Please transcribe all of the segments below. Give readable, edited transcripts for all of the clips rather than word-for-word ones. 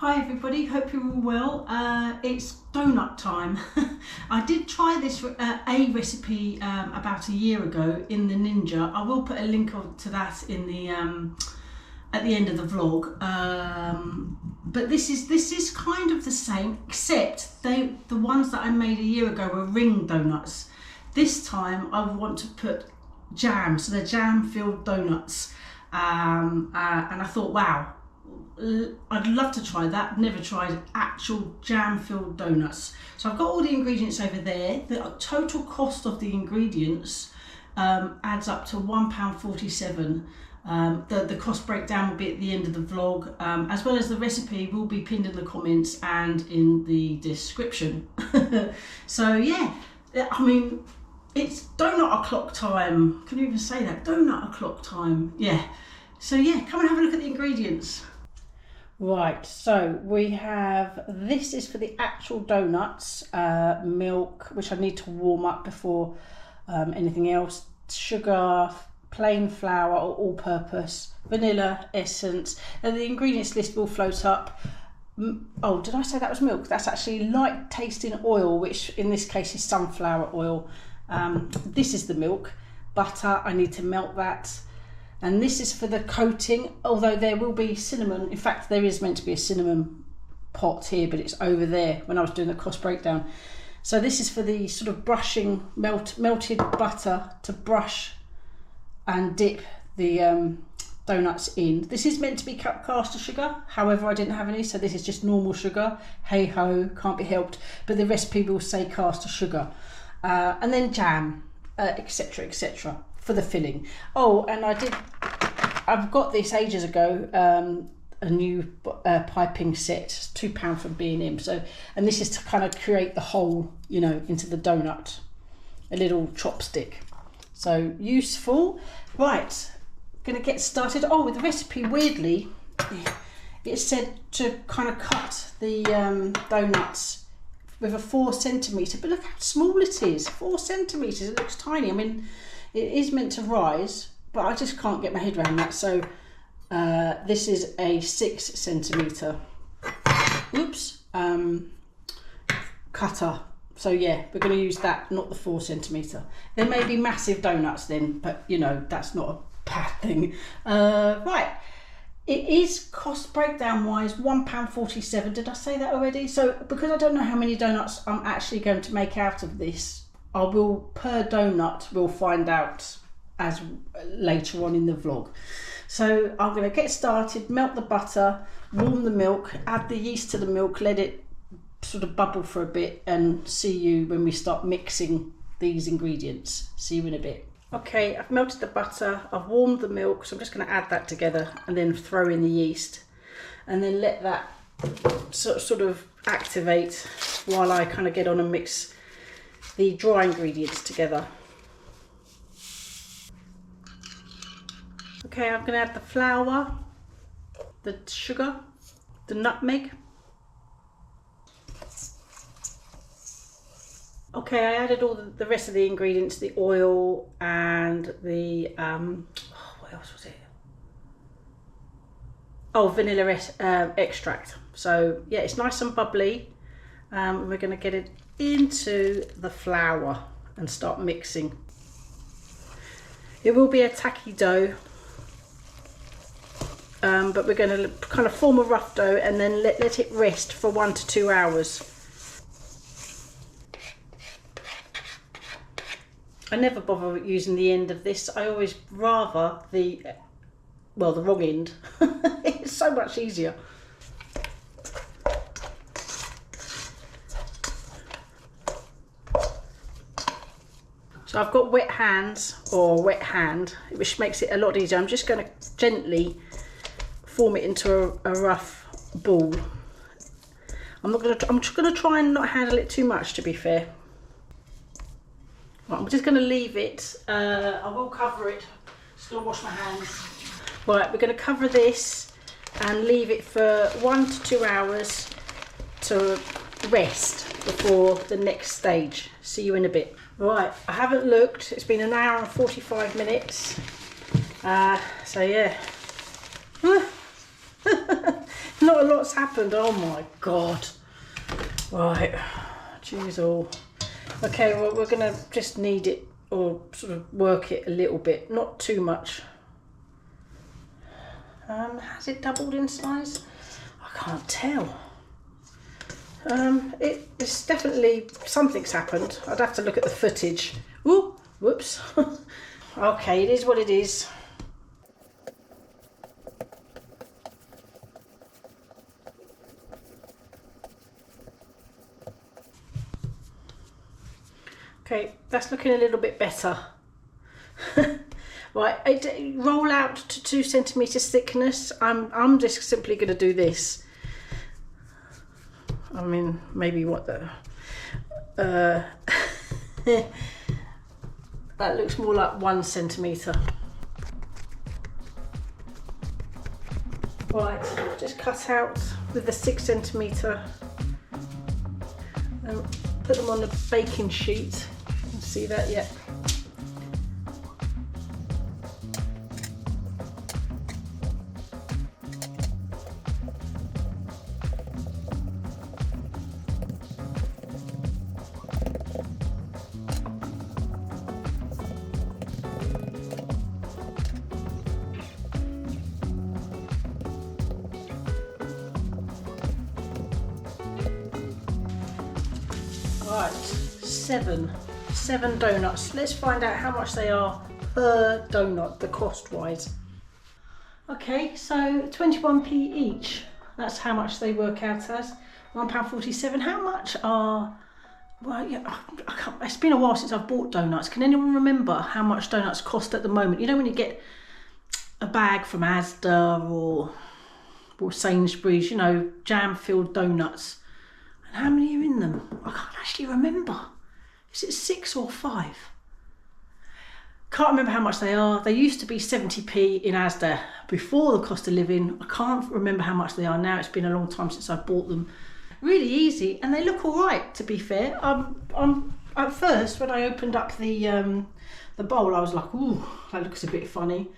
Hi everybody, hope you're all well. It's donut time. I did try this a recipe about a year ago in the Ninja. I will put a link to that in the at the end of the vlog. But this is kind of the same, except the ones that I made a year ago were ring donuts. This time I want to put jam, so they're jam-filled donuts. And I thought, wow, I'd love to try that. Never tried actual jam-filled donuts. So I've got all the ingredients over there. The total cost of the ingredients adds up to £1.47. The cost breakdown will be at the end of the vlog, as well as the recipe will be pinned in the comments and in the description. So yeah, I mean, it's donut o'clock time. Can you even say that? Donut o'clock time. Yeah. So yeah, come and have a look at the ingredients. Right, so we have, this is for the actual donuts, milk, which I need to warm up before anything else, sugar, plain flour or all-purpose, vanilla essence, and the ingredients list will float up. Oh, did I say that was milk? That's actually light tasting oil, which in this case is sunflower oil. This is the milk. Butter, I need to melt that. And this is for the coating, although there will be cinnamon. In fact, there is meant to be a cinnamon pot here, but it's over there when I was doing the cost breakdown. So this is for the sort of brushing, melted butter to brush and dip the donuts in. This is meant to be caster sugar, however I didn't have any, so this is just normal sugar. Hey ho, can't be helped, but the recipe will say caster sugar. And then jam, etc, etc, for the filling. Oh, and I've got this ages ago, a new piping set, £2 from B&M. So, and this is to kind of create the hole, you know, into the donut, a little chopstick. So useful. Right, gonna get started. Oh, with the recipe, weirdly, it said to kind of cut the donuts with a 4 centimetre, but look how small it is. 4 centimetres, it looks tiny. I mean, it is meant to rise, but I just can't get my head around that. So this is a 6 centimetre, oops, cutter. So yeah, we're going to use that, not the 4 centimetre. There may be massive donuts then, but you know, that's not a bad thing. Right, it is cost breakdown wise £1.47. Did I say that already? So because I don't know how many donuts I'm actually going to make out of this, I will, per donut, we'll find out as later on in the vlog. So I'm going to get started, melt the butter, warm the milk, add the yeast to the milk, let it sort of bubble for a bit, and see you when we start mixing these ingredients. See you in a bit. Okay, I've melted the butter, I've warmed the milk, so I'm just going to add that together and then throw in the yeast and then let that sort of activate while I kind of get on and mix the dry ingredients together. Okay, I'm going to add the flour, the sugar, the nutmeg. Okay, I added all the rest of the ingredients, the oil and the, what else was it? Oh, vanilla extract. So yeah, it's nice and bubbly. We're going to get it into the flour and start mixing. It will be a tacky dough, but we're going to kind of form a rough dough and then let it rest for 1 to 2 hours. I never bother using the end of this. I always rather the wrong end. It's so much easier. So I've got wet hands, or wet hand, which makes it a lot easier. I'm just going to gently form it into a rough ball. I'm just going to try and not handle it too much, to be fair. Right, I'm just going to leave it. I will cover it. Just going to wash my hands. Right, we're going to cover this and leave it for 1 to 2 hours to rest before the next stage. See you in a bit. Right, I haven't looked. It's been 1 hour and 45 minutes. So yeah. Not a lot's happened. Oh my God. Right. Jeez all. Okay, well, we're going to just knead it or sort of work it a little bit. Not too much. Has it doubled in size? I can't tell. It's definitely, something's happened. I'd have to look at the footage. Ooh, whoops. Okay, it is what it is. Okay, that's looking a little bit better. Right, roll out to 2 centimeters thickness. I'm just simply going to do this. I mean, maybe what the that looks more like 1 centimeter. Right, just cut out with the 6 centimeter and put them on the baking sheet. You can see that yet? Right, seven donuts. Let's find out how much they are per donut, the cost wise. Okay, so 21p each. That's how much they work out as. £1.47. How much are, well, yeah, I can't, it's been a while since I've bought donuts. Can anyone remember how much donuts cost at the moment? You know when you get a bag from Asda or Sainsbury's, you know, jam-filled donuts. And how many are in them? I can't actually remember. Is it 6 or 5? Can't remember how much they are. They used to be 70p in Asda before the cost of living. I can't remember how much they are now. It's been a long time since I bought them. Really easy, and they look all right, to be fair. At first, when I opened up the bowl, I was like, ooh, that looks a bit funny.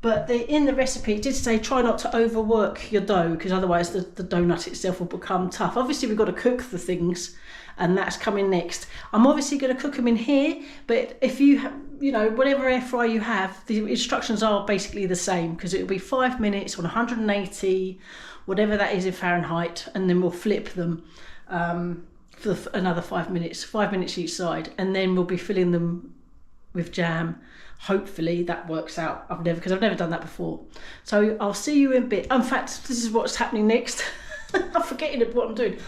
But in the recipe, it did say try not to overwork your dough, because otherwise the donut itself will become tough. Obviously, we've got to cook the things, and that's coming next. I'm obviously going to cook them in here, but if you have, you know, whatever air fryer you have, the instructions are basically the same, because it'll be 5 minutes on 180, whatever that is in Fahrenheit, and then we'll flip them for another 5 minutes, 5 minutes each side, and then we'll be filling them with jam. Hopefully that works out. Because I've never done that before. So I'll see you in a bit. In fact, this is what's happening next. I'm forgetting what I'm doing.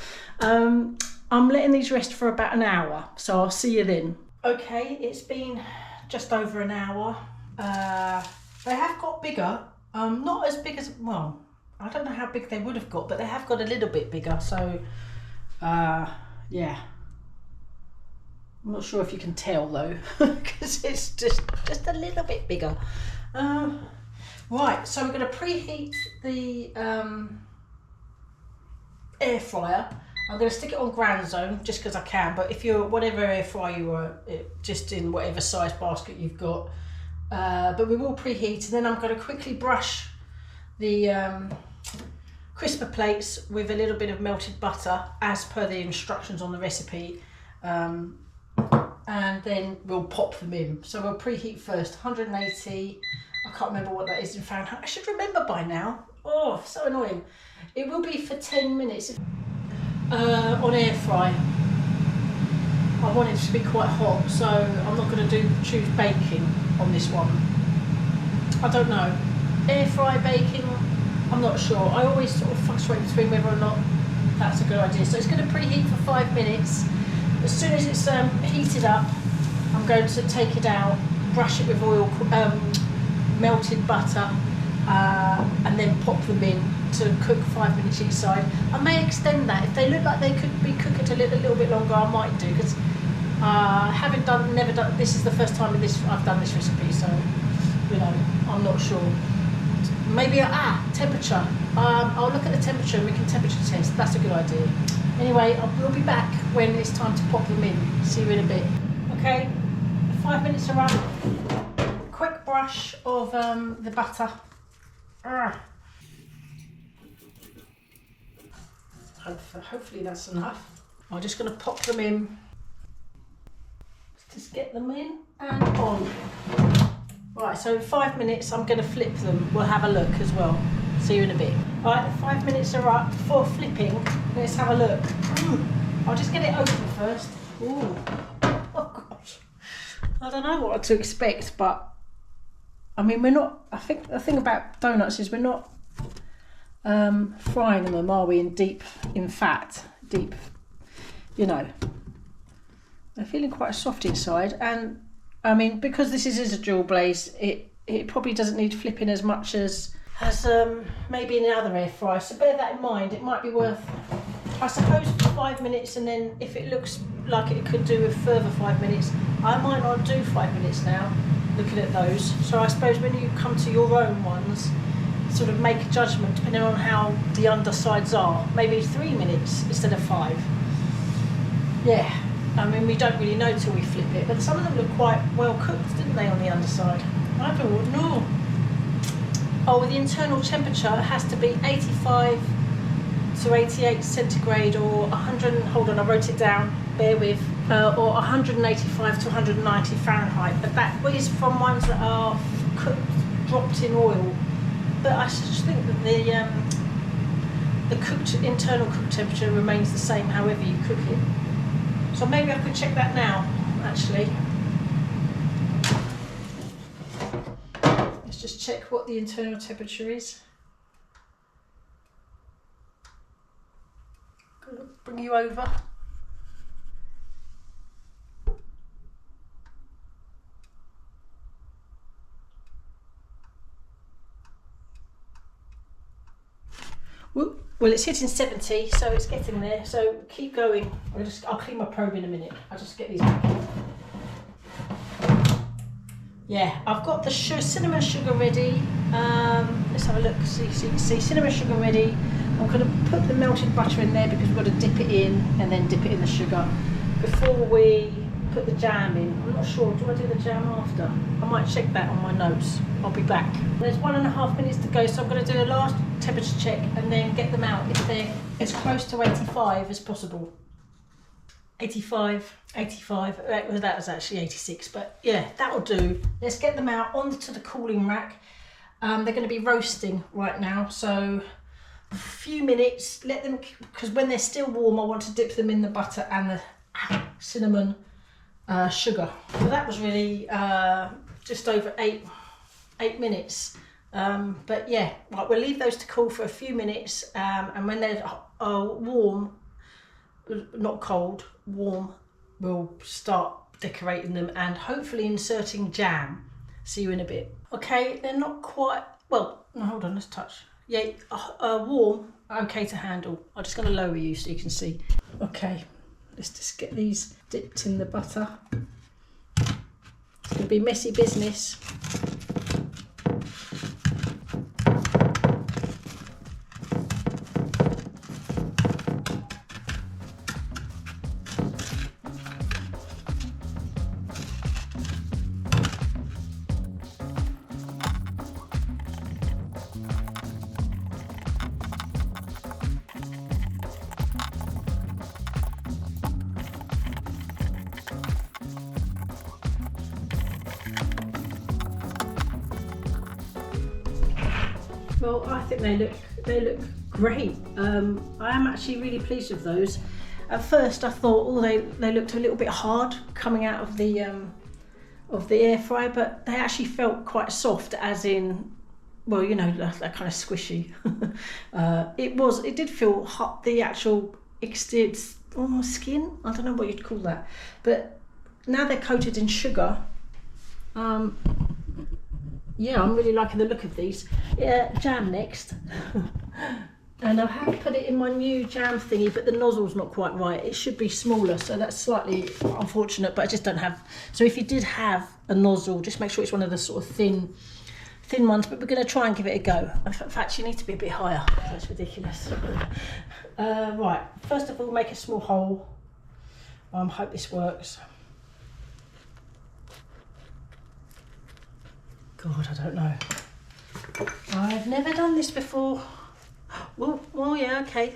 I'm letting these rest for about an hour, so I'll see you then. Okay, it's been just over an hour. They have got bigger. Not as big as, well, I don't know how big they would have got, but they have got a little bit bigger. So, yeah. I'm not sure if you can tell though, because it's just a little bit bigger. Right, so we're going to preheat the air fryer. I'm going to stick it on ground zone just because I can, but if you're, whatever air fryer you are, just in whatever size basket you've got. But we will preheat, and then I'm going to quickly brush the crisper plates with a little bit of melted butter as per the instructions on the recipe. And then we'll pop them in. So we'll preheat first, 180. I can't remember what that is in Fahrenheit. I should remember by now. Oh, so annoying. It will be for 10 minutes on air fry. I want it to be quite hot, so I'm not going to choose baking on this one. I don't know. Air fry, baking, I'm not sure. I always sort of fluctuate between whether or not that's a good idea. So it's going to preheat for 5 minutes. As soon as it's heated up, I'm going to take it out, brush it with oil, melted butter, and then pop them in to cook 5 minutes each side. I may extend that. If they look like they could be cooked a little bit longer, I might do, because never done, this is the first time I've done this recipe, so, you know, I'm not sure. Maybe, temperature. I'll look at the temperature and we can temperature test. That's a good idea. Anyway, we'll be back when it's time to pop them in. See you in a bit. Okay, 5 minutes are up. Quick brush of the butter. Hopefully that's enough. I'm just going to pop them in. Just get them in and on. Right, so in 5 minutes I'm going to flip them. We'll have a look as well. See you in a bit. Right, the 5 minutes are up. Before flipping, let's have a look. I'll just get it open first. Ooh. Oh gosh. I don't know what to expect, but I mean, we're not, I think the thing about donuts is we're not frying them, are we, in fat, you know. They're feeling quite soft inside, and I mean, because this is a dual blaze, it probably doesn't need flipping as much as maybe in the other air fryer. So bear that in mind. It might be worth, I suppose, for 5 minutes, and then if it looks like it could do a further 5 minutes, I might not do 5 minutes now, looking at those. So I suppose when you come to your own ones, sort of make a judgment depending on how the undersides are. Maybe 3 minutes instead of 5. Yeah. I mean, we don't really know till we flip it, but some of them look quite well cooked, didn't they, on the underside? I don't know. Oh, the internal temperature has to be 85 to 88 centigrade or 100, hold on, I wrote it down, bear with, or 185 to 190 Fahrenheit, but that is from ones that are cooked, dropped in oil. But I just think that the internal cooked temperature remains the same however you cook it. So maybe I could check that now, actually. Let's just check what the internal temperature is. Gonna bring you over. Well, it's hitting 70, so it's getting there. So keep going. I'll clean my probe in a minute. I'll just get these back in. Yeah, I've got the cinnamon sugar ready. Let's have a look. See, cinnamon sugar ready. I'm going to put the melted butter in there because we've got to dip it in and then dip it in the sugar before we put the jam in. I'm not sure. Do I do the jam after? I might check that on my notes. I'll be back. There's 1.5 minutes to go, so I'm going to do a last temperature check and then get them out if they're as close to 85 as possible. 85, well, that was actually 86, but yeah, that'll do. Let's get them out onto the cooling rack. They're going to be roasting right now, so a few minutes, let them, because when they're still warm I want to dip them in the butter and the cinnamon sugar. So that was really just over eight minutes. But yeah, right, we'll leave those to cool for a few minutes, and when they're warm, not cold, warm, we'll start decorating them and hopefully inserting jam. See you in a bit. Okay, they're not quite, well, no, hold on, let's touch. Yeah, warm, okay to handle. I'm just going to lower you so you can see. Okay, let's just get these dipped in the butter. It's going to be messy business. Well, I think they look great. I am actually really pleased with those. At first I thought, oh, they looked a little bit hard coming out of the air fryer, but they actually felt quite soft, as in, well, you know, they're kind of squishy. It did feel hot, the actual exterior skin, I don't know what you'd call that, but now they're coated in sugar. Yeah, I'm really liking the look of these. Yeah, jam next. And I have put it in my new jam thingy, but the nozzle's not quite right. It should be smaller, so that's slightly unfortunate, but I just don't have. So if you did have a nozzle, just make sure it's one of the sort of thin ones, but we're going to try and give it a go. In fact, you need to be a bit higher. That's ridiculous. Right, first of all, make a small hole. Hope this works. God, I don't know. I've never done this before. Well, yeah, okay.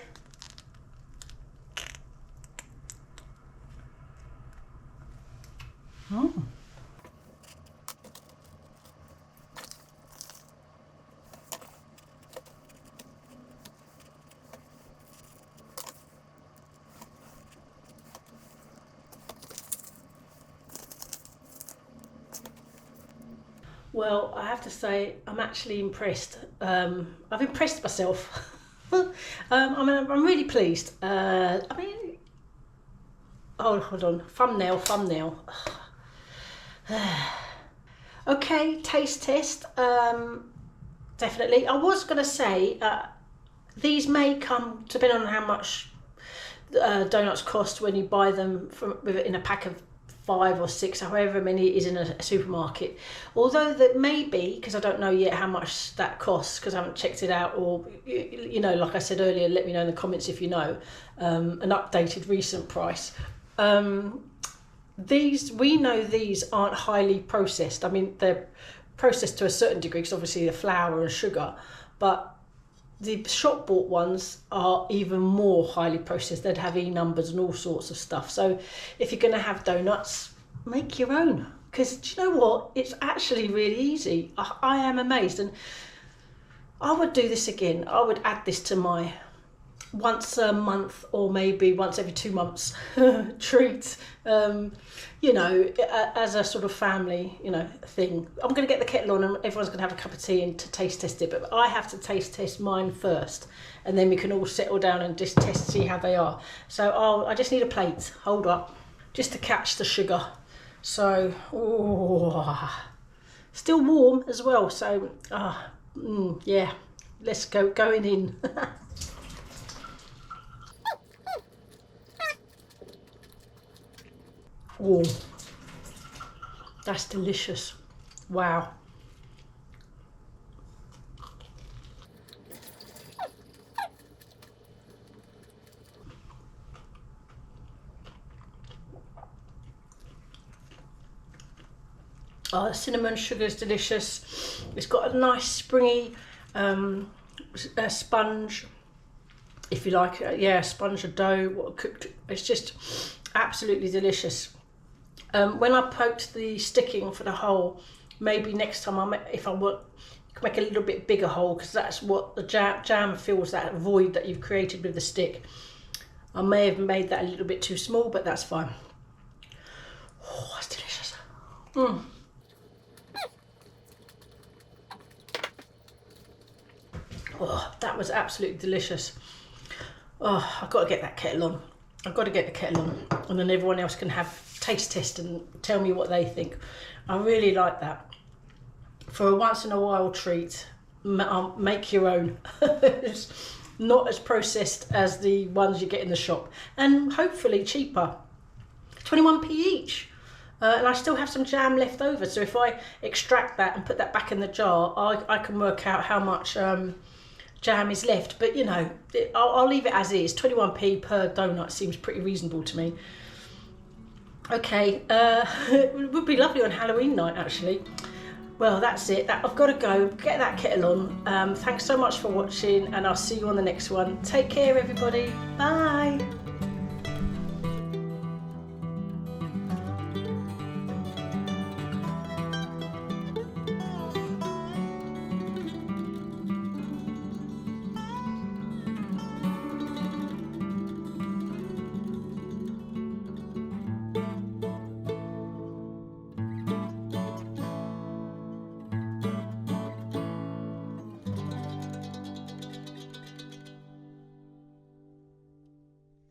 Well, I have to say, I'm actually impressed. I've impressed myself. I'm really pleased. I mean, oh, hold on, thumbnail. Okay, taste test. Definitely. I was going to say, these may come, depending on how much donuts cost when you buy them in a pack of 5 or 6, however many it is in a supermarket. Although that may be, because I don't know yet how much that costs, because I haven't checked it out, or you know, like I said earlier, let me know in the comments if you know an updated recent price. We know these aren't highly processed. I mean, they're processed to a certain degree because obviously the flour and sugar, but the shop bought ones are even more highly processed. They'd have E numbers and all sorts of stuff. So if you're going to have donuts, make your own, because do you know what, it's actually really easy. I am amazed, and I would do this again. I would add this to my once a month or maybe once every 2 months treat, you know, as a sort of family, you know, thing. I'm going to get the kettle on and everyone's going to have a cup of tea and to taste test it, but I have to taste test mine first, and then we can all settle down and just see how they are. So I just need a plate, hold up, just to catch the sugar. So, still warm as well, so yeah, let's going in. Oh, that's delicious. Wow. Oh, the cinnamon sugar is delicious. It's got a nice springy sponge, if you like. Yeah, sponge of dough cooked. It's just absolutely delicious. When I poked the sticking for the hole, maybe next time if I want, make a little bit bigger hole, because that's what the jam fills, that void that you've created with the stick. I may have made that a little bit too small, but that's fine. Oh, that's delicious. Oh, that was absolutely delicious. Oh, I've got to get that kettle on. I've got to get the kettle on, and then everyone else can have taste test and tell me what they think. I really like that. For a once in a while treat, make your own. It's not as processed as the ones you get in the shop, and hopefully cheaper. 21p each. And I still have some jam left over, so if I extract that and put that back in the jar, I can work out how much jam is left. But you know, I'll leave it as is. 21p per donut seems pretty reasonable to me. Okay, it would be lovely on Halloween night, actually. Well, that's it. I've got to go get that kettle on. Thanks so much for watching, and I'll see you on the next one. Take care, everybody. Bye.